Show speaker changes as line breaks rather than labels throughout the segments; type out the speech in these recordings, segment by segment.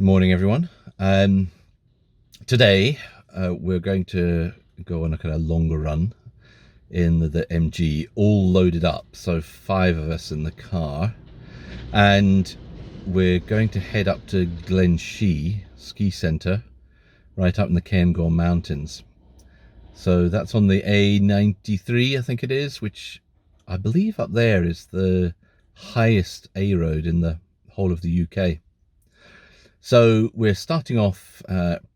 Morning, everyone. Today we're going to go on a kind of longer run in the MG, all loaded up. So 5 of us in the car, and we're going to head up to Glenshee ski centre, right up in the Cairngorm mountains. So that's on the A93, I think it is, which I believe up there is the highest A road in the whole of the UK. So we're starting off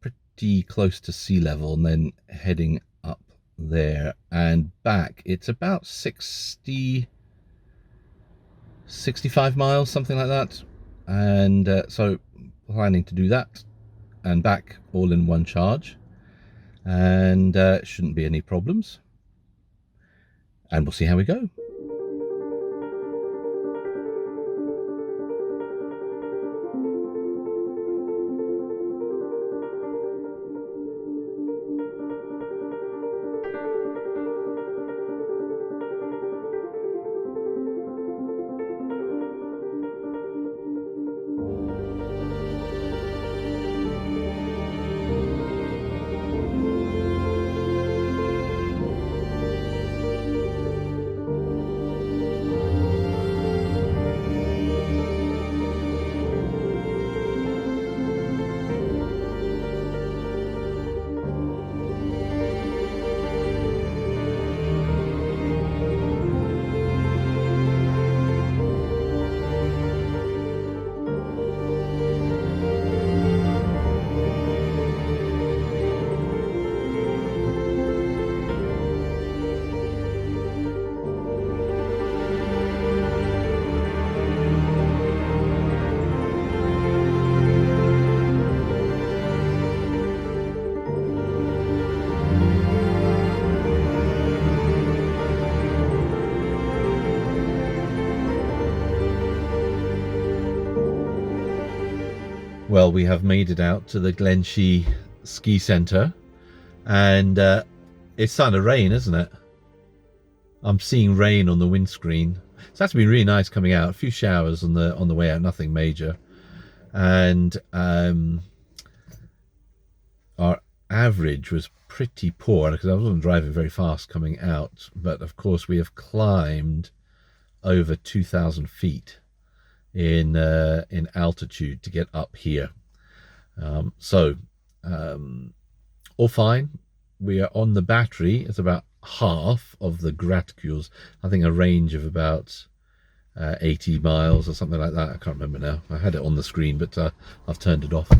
pretty close to sea level and then heading up there and back. It's about 65 miles, something like that. And so planning to do that and back all in one charge. And shouldn't be any problems. And we'll see how we go. Well, we have made it out to the Glenshee ski centre, and it's starting to rain, isn't it? I'm seeing rain on the windscreen. It's actually been really nice coming out. A few showers on the way out, nothing major. And our average was pretty poor because I wasn't driving very fast coming out. But of course, we have climbed over 2,000 feet in altitude to get up here. All fine. We are on the battery. It's about half of the graticules. I think a range of about 80 miles or something like that. I can't remember now. I had it on the screen, but I've turned it off.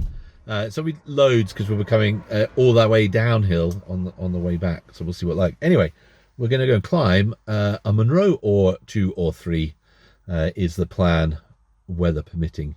So we loads because we were coming all that way downhill on the way back. So we'll see what like. Anyway, we're going to go and climb a Munro or 2 or 3 is the plan, weather permitting.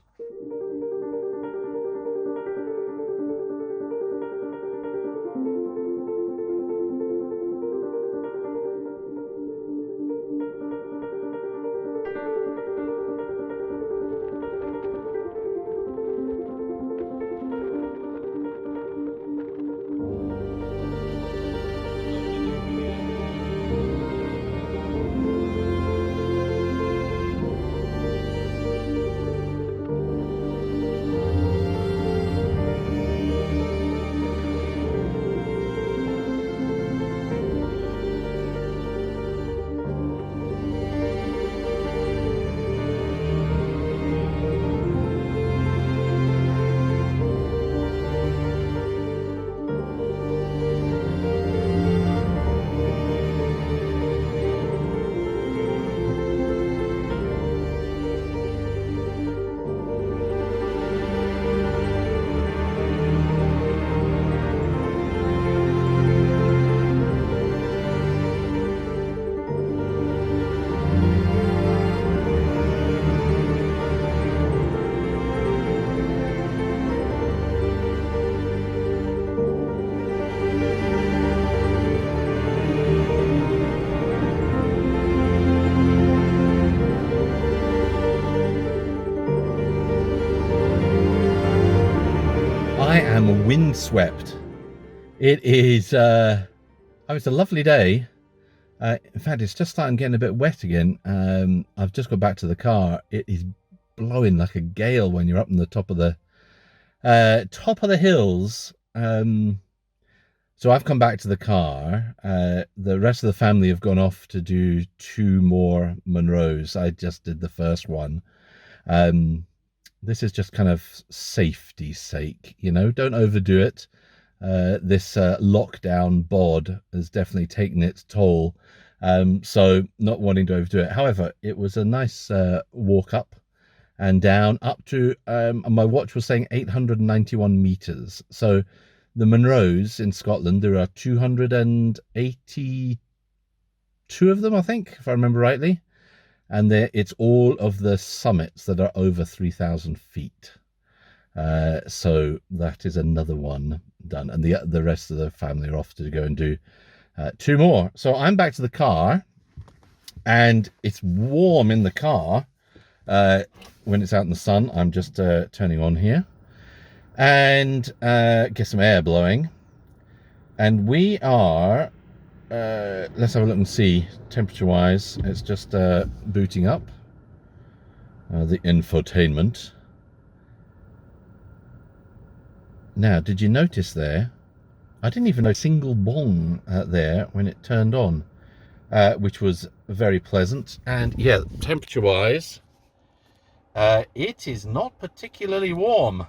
I am windswept. It is, it's a lovely day. In fact, it's just starting getting a bit wet again. I've just got back to the car. It is blowing like a gale when you're up in the top of the Top of the hills. So I've come back to the car. The rest of the family have gone off to do 2 more Monroes. I just did the first one. This is just kind of safety's sake, you know, don't overdo it. This lockdown bod has definitely taken its toll. So not wanting to overdo it. However, it was a nice walk up and down up to, my watch was saying 891 meters. So the Monroes in Scotland, there are 282 of them, I think, if I remember rightly. And it's all of the summits that are over 3,000 feet. So that is another one done. And the rest of the family are off to go and do 2 more. So I'm back to the car, and it's warm in the car when it's out in the sun. I'm just turning on here and get some air blowing. And we are, let's have a look and see, temperature-wise, it's just booting up the infotainment. Now, did you notice there? I didn't even know a single bong there when it turned on, which was very pleasant. And yeah, temperature-wise, it is not particularly warm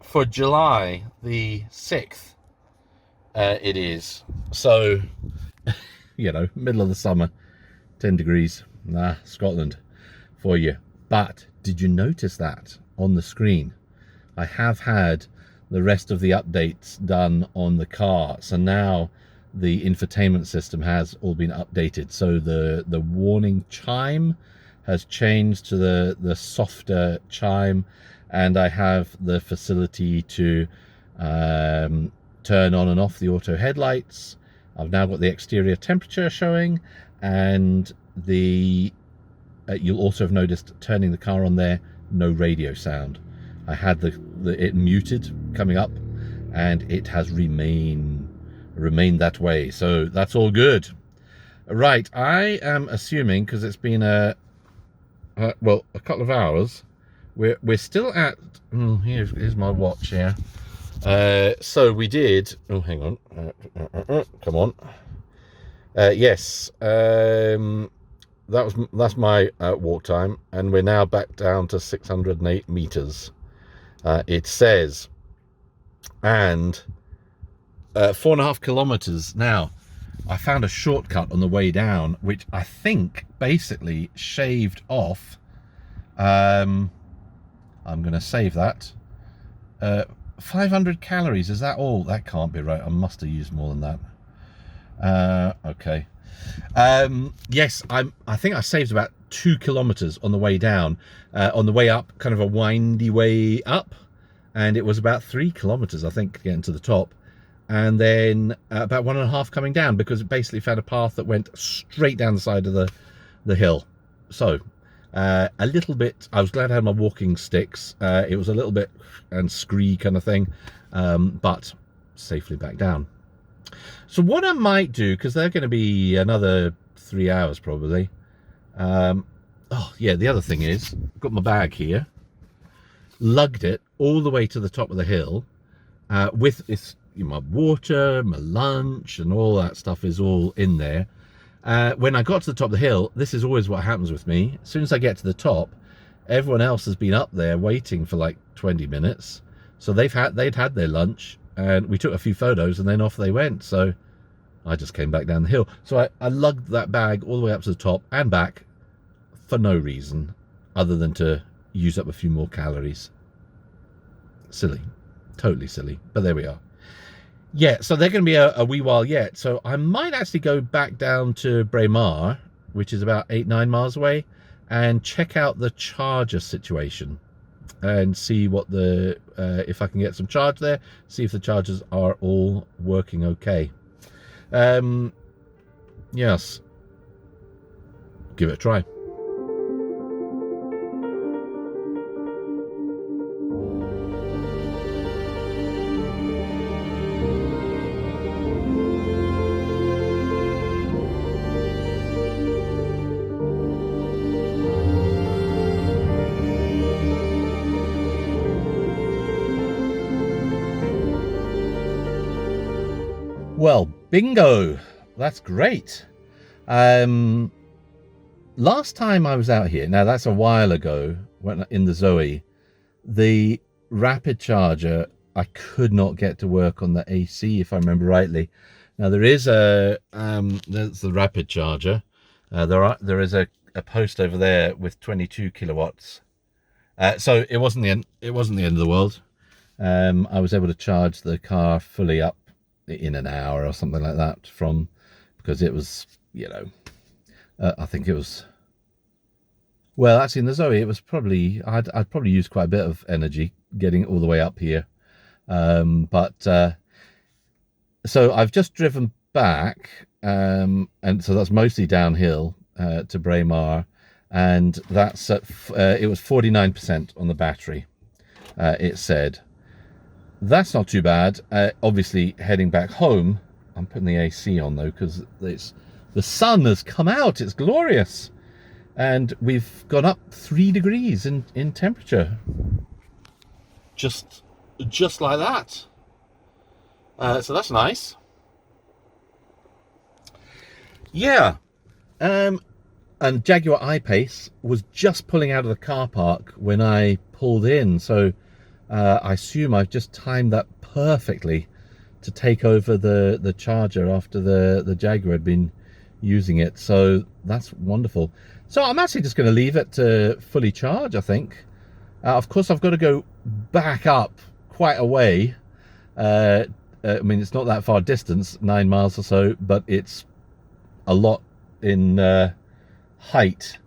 for July the 6th. It is. So, you know, middle of the summer, 10 degrees. Scotland for you. But did you notice that on the screen? I have had the rest of the updates done on the car. So now the infotainment system has all been updated. So the warning chime has changed to the softer chime, and I have the facility to turn on and off the auto headlights. I've now got the exterior temperature showing, and you'll also have noticed turning the car on there, no radio sound. I had it muted coming up, and it has remained that way. So that's all good. Right, I am assuming, because it's been a couple of hours, we're still at. Here's my watch here. So we did. Oh, hang on. Come on. Yes. That's my walk time, and we're now back down to 608 meters. It says, and 4.5 kilometers. Now, I found a shortcut on the way down, which I think basically shaved off. I'm going to save that. 500 calories. Is that all? That can't be right. I must have used more than that. Okay. Yes, I think I saved about 2 kilometers on the way down. On the way up, kind of a windy way up, and it was about 3 kilometers, I think, getting to the top, and then about 1.5 coming down, because it basically found a path that went straight down the side of the hill. So a little bit, I was glad I had my walking sticks. It was a little bit and scree kind of thing, but safely back down. So what I might do, because they're going to be another 3 hours probably. Oh yeah, the other thing is, I've got my bag here, lugged it all the way to the top of the hill, with its, my water, my lunch, and all that stuff is all in there. When I got to the top of the hill, this is always what happens with me. As soon as I get to the top, everyone else has been up there waiting for like 20 minutes. So they'd had their lunch, and we took a few photos, and then off they went. So I just came back down the hill. So I lugged that bag all the way up to the top and back for no reason other than to use up a few more calories. Silly. Totally silly. But there we are. Yeah, so they're going to be a wee while yet. So I might actually go back down to Braemar, which is about 8-9 miles away, and check out the charger situation and see what if I can get some charge there, see if the chargers are all working okay. Yes, give it a try. Well, bingo. That's great. Last time I was out here, now that's a while ago, when in the Zoe, the rapid charger, I could not get to work on the AC, if I remember rightly. Now there is there's the rapid charger. There is a post over there with 22 kilowatts. So it wasn't the end. It wasn't the end of the world. I was able to charge the car fully up in an hour or something like that because it was, I think it was, well, actually in the Zoe, it was probably, I'd probably used quite a bit of energy getting all the way up here. So I've just driven back, and so that's mostly downhill to Braemar, and that's at, it was 49% on the battery, it said. That's not too bad. Obviously, heading back home, I'm putting the AC on though, because the sun has come out. It's glorious. And we've gone up 3 degrees in temperature. Just like that. So that's nice. Yeah. And Jaguar I-Pace was just pulling out of the car park when I pulled in. So I assume I've just timed that perfectly to take over the charger after the Jaguar had been using it. So that's wonderful. So I'm actually just going to leave it to fully charge, I think. Of course, I've got to go back up quite a way. I mean, it's not that far distance, 9 miles or so, but it's a lot in height.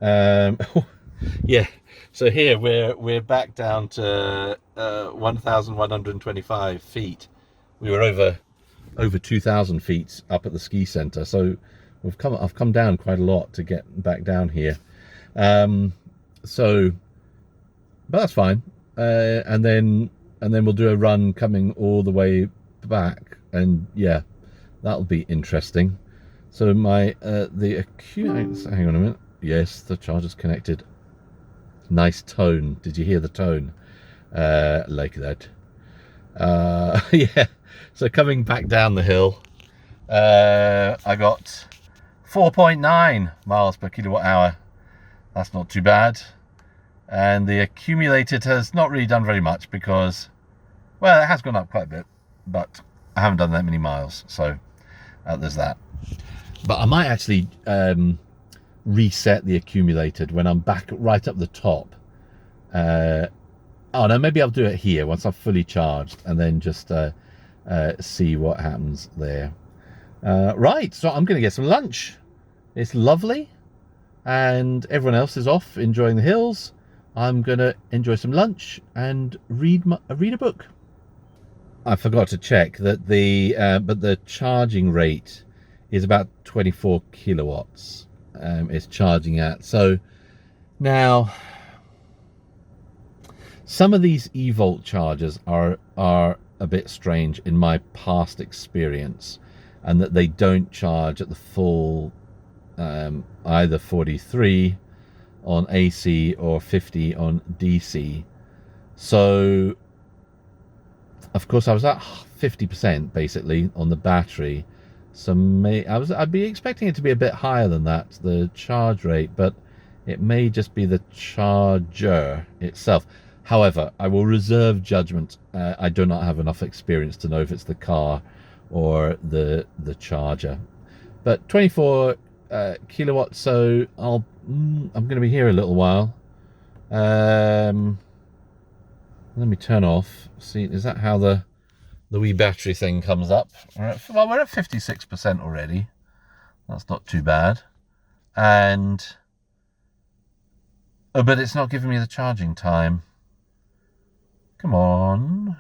Yeah. So here we're back down to 1,125 feet. We were over 2,000 feet up at the ski centre. So I've come down quite a lot to get back down here. But that's fine. And then we'll do a run coming all the way back, and yeah, that'll be interesting. So my hang on a minute. Yes, the charger's connected. Nice tone. Did you hear the tone? Like that. Yeah. So coming back down the hill, I got 4.9 miles per kilowatt hour. That's not too bad. And the accumulated has not really done very much because, well, it has gone up quite a bit, but I haven't done that many miles. So there's that. But I might actually reset the accumulated when I'm back right up the top. Oh no, maybe I'll do it here once I've fully charged, and then just see what happens there. Right, so I'm going to get some lunch. It's lovely, and everyone else is off enjoying the hills. I'm going to enjoy some lunch and read a book. I forgot to check that but the charging rate is about 24 kilowatts. It's charging at. So now, some of these eVolt chargers are a bit strange in my past experience, and that they don't charge at the full either 43 on AC or 50 on DC. So of course I was at 50% basically on the battery. So I'd be expecting it to be a bit higher than that, the charge rate, but it may just be the charger itself. However, I will reserve judgment. I do not have enough experience to know if it's the car or the charger. But 24 kilowatts, so I'm going to be here a little while. Let me turn off. See, is that how the wee battery thing comes up? Well, we're at 56% already. That's not too bad. And but it's not giving me the charging time. Come on.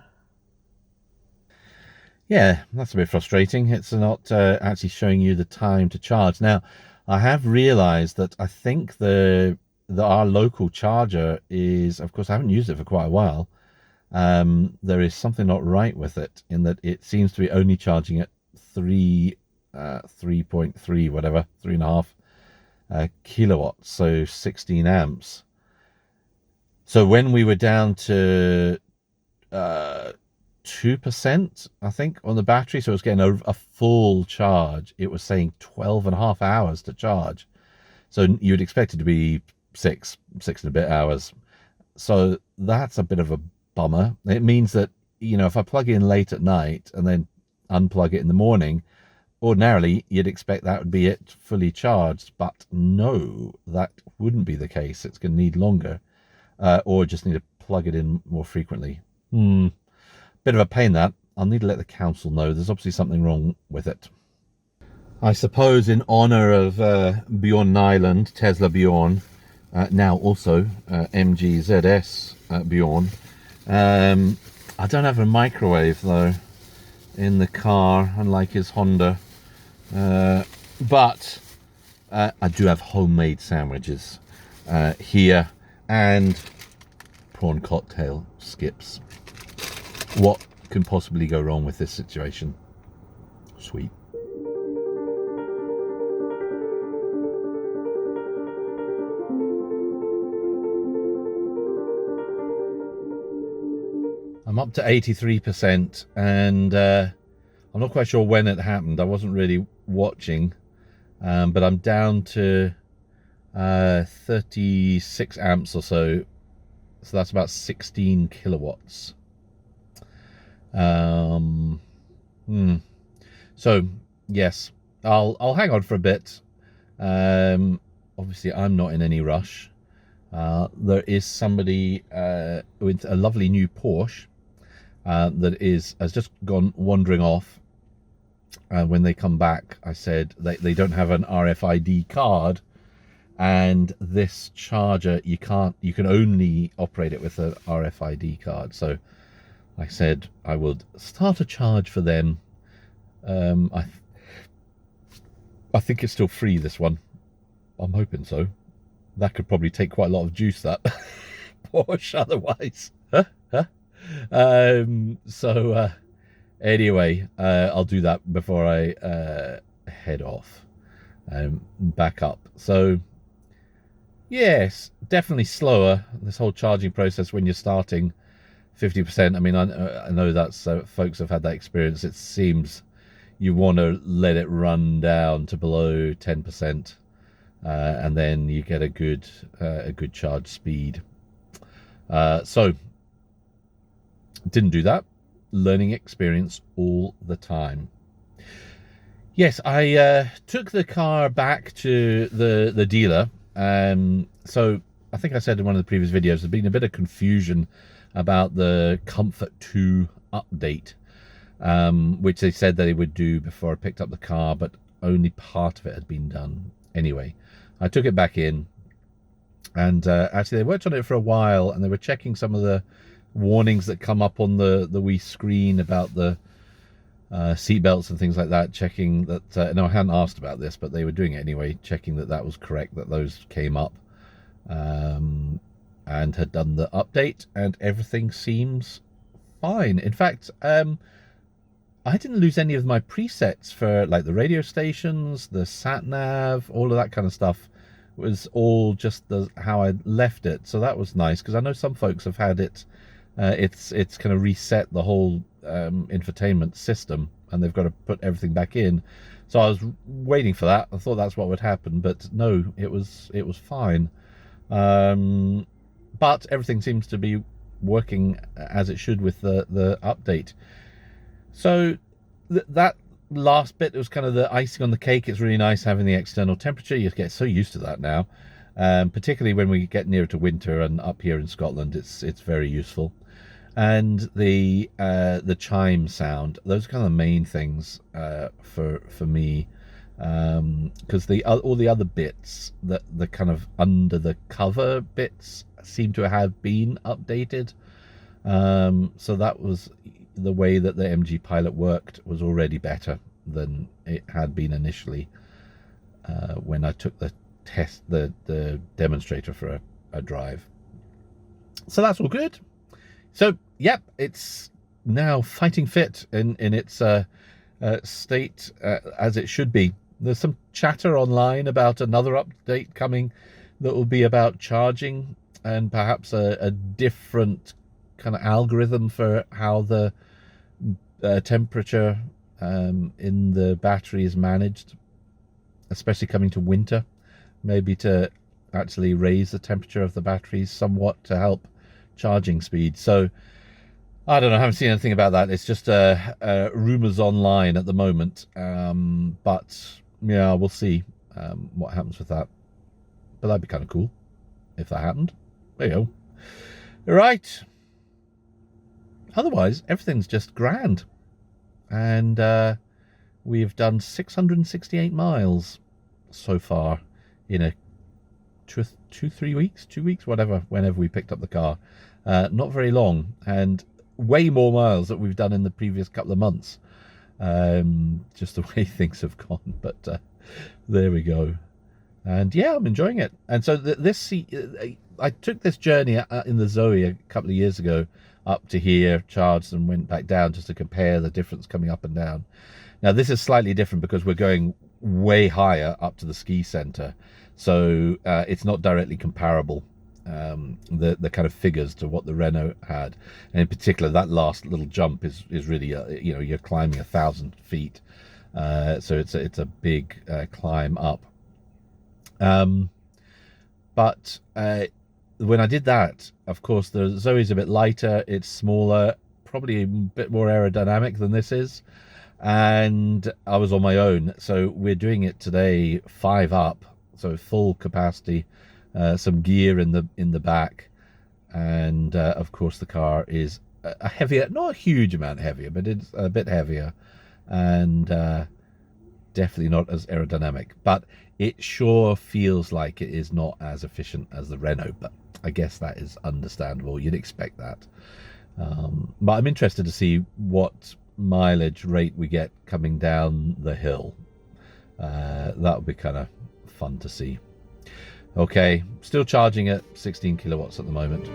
Yeah, that's a bit frustrating. It's not actually showing you the time to charge. Now, I have realized that I think our local charger is, of course, I haven't used it for quite a while. There is something not right with it, in that it seems to be only charging at 3.3 whatever, 3.5 kilowatts, so 16 amps. So when we were down to 2%, I think, on the battery. So it was getting a full charge. It was saying 12.5 hours to charge. So you'd expect it to be six and a bit hours. So that's a bit of a bummer. It means that, if I plug in late at night and then unplug it in the morning, ordinarily you'd expect that would be it fully charged, but no, that wouldn't be the case. It's going to need longer, or just need to plug it in more frequently. Bit of a pain that. I'll need to let the council know. There's obviously something wrong with it. I suppose in honour of Bjorn Nyland, Tesla Bjorn, now also MG ZS Bjorn, I don't have a microwave though in the car, unlike his Honda, but I do have homemade sandwiches here, and prawn cocktail skips. What can possibly go wrong with this situation? Sweet. I'm up to 83%, and I'm not quite sure when it happened. I wasn't really watching, but I'm down to 36 amps or so. So that's about 16 kilowatts. So yes, I'll hang on for a bit. Obviously I'm not in any rush. There is somebody with a lovely new Porsche that has just gone wandering off. When they come back, I said they don't have an RFID card, and this charger you can only operate it with an RFID card. So I said I would start a charge for them. I think it's still free, this one. I'm hoping so. That could probably take quite a lot of juice, that Porsche, otherwise. Anyway, I'll do that before I head off back up. So yes, definitely slower, this whole charging process when you're starting 50%. I mean, I know that's folks have had that experience. It seems you want to let it run down to below 10%, and then you get a good charge speed. So didn't do that. Learning experience all the time. Yes, I took the car back to the dealer. So I think I said in one of the previous videos, there's been a bit of confusion about the Comfort 2 update, which they said that they would do before I picked up the car, but only part of it had been done. Anyway, I took it back in, and actually they worked on it for a while, and they were checking some of the warnings that come up on the wee screen about the seat belts and things like that, checking that no, I hadn't asked about this, but they were doing it anyway, checking that was correct, that those came up, and had done the update, and everything seems fine. In fact, I didn't lose any of my presets for like the radio stations, the sat nav, all of that kind of stuff. It was all just how I left it, so that was nice, because I know some folks have had it. It's kind of reset the whole infotainment system, and they've got to put everything back in. So I was waiting for that. I thought that's what would happen, but no, it was fine. But everything seems to be working as it should with the update. So that last bit was kind of the icing on the cake. It's really nice having the external temperature. You get so used to that now, particularly when we get nearer to winter, and up here in Scotland, it's very useful. And the chime sound, those are kind of the main things for me, because all the other bits, the kind of under the cover bits, seem to have been updated. So that was the way that the MG Pilot worked, was already better than it had been initially when I took the demonstrator for a drive. So that's all good. So yep, it's now fighting fit in its state as it should be. There's some chatter online about another update coming that will be about charging, and perhaps a different kind of algorithm for how the temperature in the battery is managed, especially coming to winter, maybe to actually raise the temperature of the batteries somewhat to help charging speed. So I don't know, I haven't seen anything about that. It's just rumors online at the moment, but yeah, we'll see what happens with that. But that'd be kind of cool if that happened. There you go. Right. Otherwise, everything's just grand. And we've done 668 miles so far in a 3 weeks, 2 weeks, whatever, whenever we picked up the car. Not very long, and way more miles that we've done in the previous couple of months. Just the way things have gone, but there we go. And yeah, I'm enjoying it. And so I took this journey in the Zoe a couple of years ago up to here, charged, and went back down just to compare the difference coming up and down. Now this is slightly different because we're going way higher up to the ski centre, so it's not directly comparable, the kind of figures to what the Renault had, and in particular that last little jump is really you know, you're climbing 1,000 feet, so it's a big climb up. But when I did that, of course, the Zoe's a bit lighter, it's smaller, probably a bit more aerodynamic than this is, and I was on my own. So we're doing it today 5 up, so full capacity, some gear in the back, and of course the car is a heavier, not a huge amount heavier, but it's a bit heavier, and definitely not as aerodynamic, but it sure feels like it is not as efficient as the Renault, but I guess that is understandable. You'd expect that. But I'm interested to see what mileage rate we get coming down the hill. That'll be kind of fun to see. Okay, still charging at 16 kilowatts at the moment.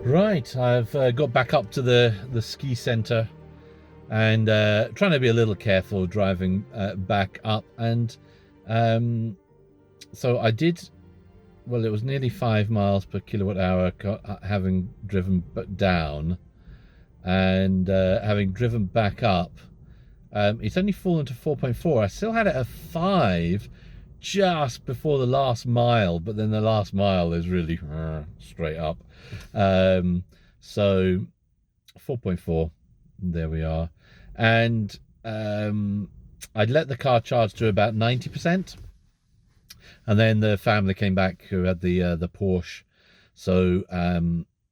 Right, I've got back up to the ski centre, and trying to be a little careful driving back up, and so I did, well, it was nearly 5 miles per kilowatt hour having driven down, and having driven back up, it's only fallen to 4.4. I still had it at 5 just before the last mile, but then the last mile is really straight up. So 4.4, there we are. And I'd let the car charge to about 90%, and then the family came back who had the Porsche. So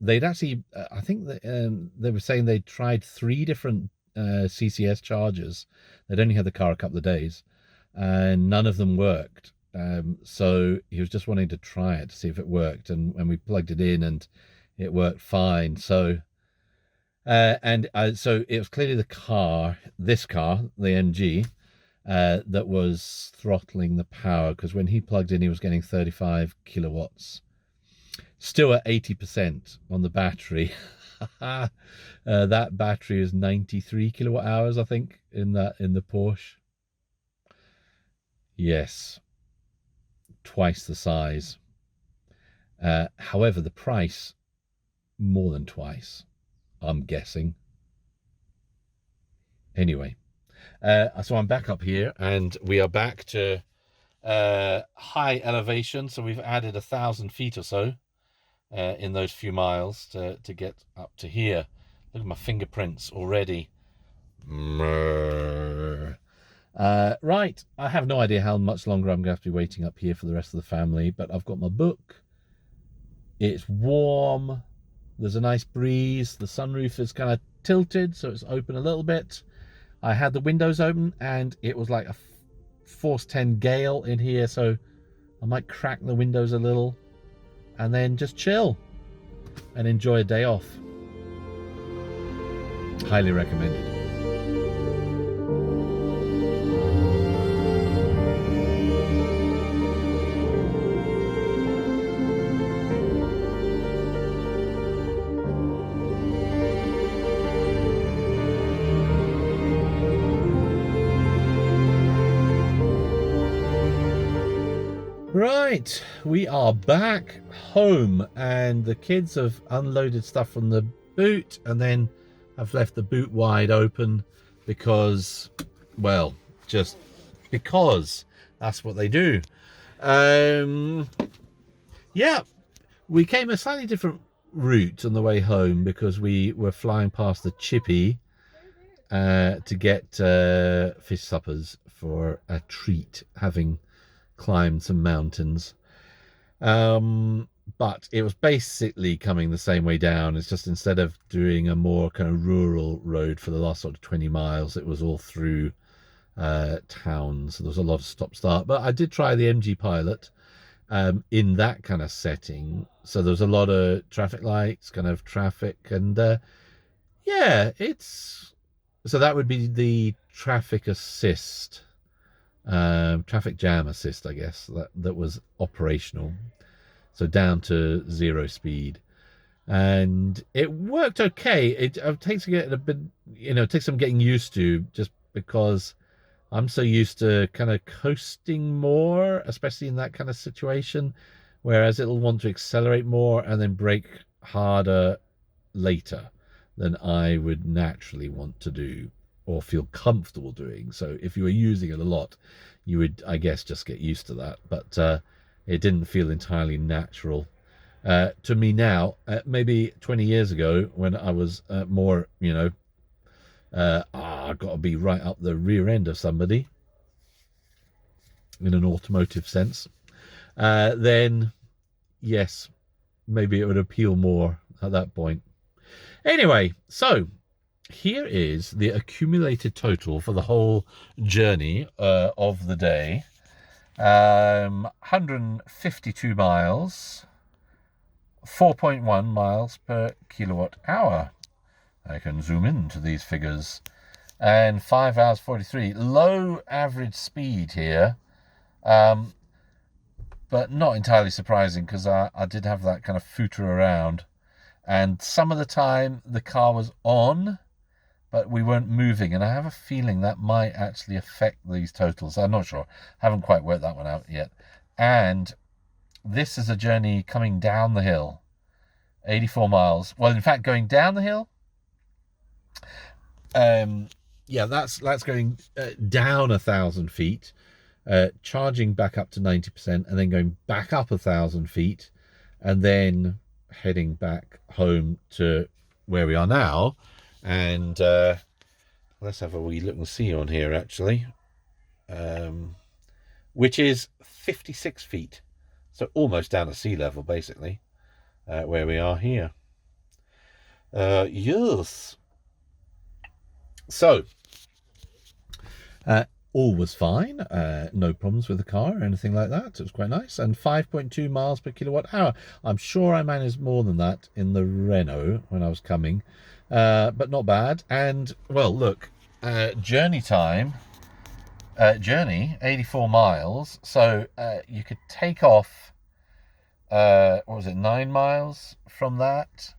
they'd actually, I think that, they were saying they'd tried 3 different CCS chargers. They'd only had the car a couple of days, and none of them worked. So he was just wanting to try it to see if it worked, and we plugged it in and it worked fine. So so it was clearly this car, the MG, that was throttling the power, because when he plugged in he was getting 35 kilowatts, still at 80% on the battery. That battery is 93 kilowatt hours, I think, in the Porsche. Yes, twice the size. However, the price more than twice, I'm guessing. Anyway, so I'm back up here, and we are back to high elevation. So we've added 1,000 feet or so in those few miles to get up to here. Look at my fingerprints already. Right, I have no idea how much longer I'm going to have to be waiting up here for the rest of the family, but I've got my book. It's warm. There's a nice breeze. The sunroof is kind of tilted, so it's open a little bit. I had the windows open, and it was like a force 10 gale in here, so I might crack the windows a little and then just chill and enjoy a day off. Highly recommended. Right, we are back home and the kids have unloaded stuff from the boot and then have left the boot wide open because, well, just because that's what they do. Yeah, we came a slightly different route on the way home because we were flying past the Chippy to get fish suppers for a treat, having climbed some mountains. But it was basically coming the same way down. It's just instead of doing a more kind of rural road for the last sort of 20 miles, it was all through towns. So there was a lot of stop start. But I did try the MG Pilot in that kind of setting. So there was a lot of traffic lights, kind of traffic, and yeah, it's so that would be the traffic assist, traffic jam assist, I guess, that was operational. So down to 0 speed, and it worked okay. It takes getting a bit, it takes some getting used to, just because I'm so used to kind of coasting more, especially in that kind of situation, whereas it'll want to accelerate more and then brake harder later than I would naturally want to do or feel comfortable doing. So if you were using it a lot, you would, I guess, just get used to that. But it didn't feel entirely natural to me now. Maybe 20 years ago, when I was more, I've got to be right up the rear end of somebody in an automotive sense, then yes, maybe it would appeal more at that point. Anyway, so here is the accumulated total for the whole journey of the day. 152 miles, 4.1 miles per kilowatt hour. I can zoom into these figures. And 5 hours 43. Low average speed here, but not entirely surprising because I did have that kind of footer around. And some of the time the car was on, but we weren't moving. And I have a feeling that might actually affect these totals. I'm not sure. Haven't quite worked that one out yet. And this is a journey coming down the hill. 84 miles. Well, in fact, going down the hill, yeah, that's going down 1,000 feet, charging back up to 90%, and then going back up 1,000 feet, and then heading back home to where we are now. And let's have a wee look and see on here, actually, which is 56 feet, so almost down to sea level, basically, where we are here. Yes. So, all was fine. No problems with the car or anything like that. It was quite nice. And 5.2 miles per kilowatt hour. I'm sure I managed more than that in the Renault when I was coming, but not bad. And, well, look, journey time, 84 miles. So you could take off, what was it, 9 miles from that?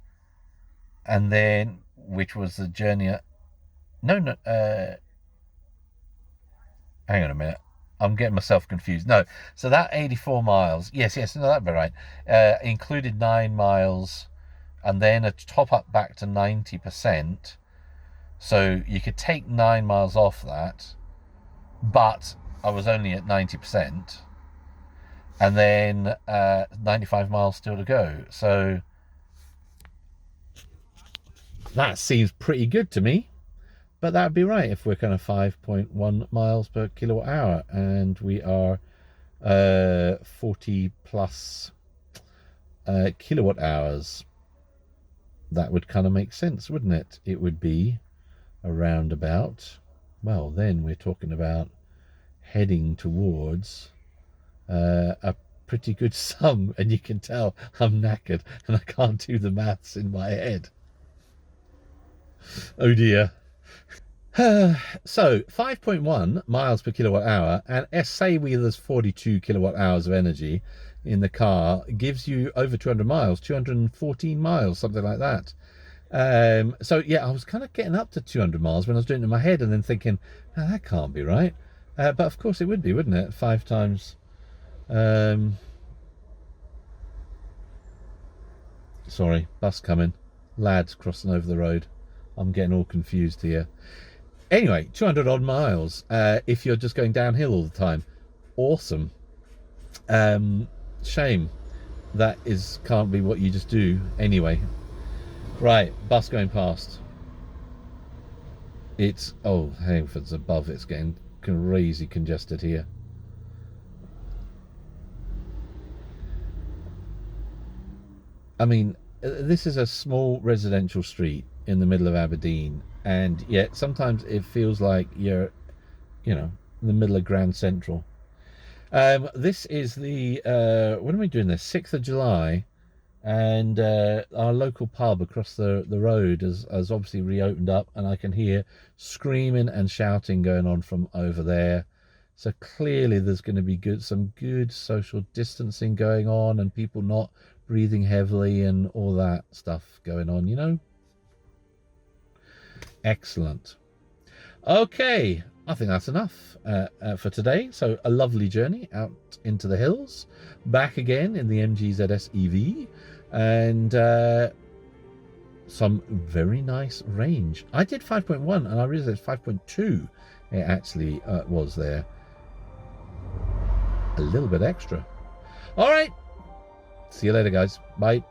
And then, which was the journey... No, hang on a minute. I'm getting myself confused. No, so that 84 miles, yes, no, that'd be right, included 9 miles and then a top up back to 90%. So you could take 9 miles off that, but I was only at 90%. And then 95 miles still to go. So that seems pretty good to me. But that would be right if we're kind of 5.1 miles per kilowatt hour and we are 40 plus kilowatt hours. That would kind of make sense, wouldn't it? It would be around about, well, then we're talking about heading towards a pretty good sum. And you can tell I'm knackered and I can't do the maths in my head. Oh dear. So 5.1 miles per kilowatt hour, and say there's 42 kilowatt hours of energy in the car, gives you over 200 miles, 214 miles, something like that. So yeah, I was kind of getting up to 200 miles when I was doing it in my head and then thinking, no, that can't be right. But of course it would be, wouldn't it? 5 times Sorry, bus coming. Lads crossing over the road. I'm getting all confused here. Anyway, 200 odd miles. If you're just going downhill all the time, awesome. Shame that can't be what you just do anyway. Right, bus going past. It's, oh, Hangford's above. It's getting crazy congested here. I mean, this is a small residential street in the middle of Aberdeen, and yet sometimes it feels like you're, you know, in the middle of Grand Central. This is the, when are we doing this? 6th of July, and our local pub across the road has obviously reopened up, and I can hear screaming and shouting going on from over there. So clearly there's going to be some good social distancing going on, and people not breathing heavily and all that stuff going on, you know. Excellent. Okay, I think that's enough for today. So a lovely journey out into the hills, back again in the MG ZS EV, and some very nice range. I did 5.1 and I realized 5.2 it actually was there. A little bit extra. All right. See you later, guys. Bye.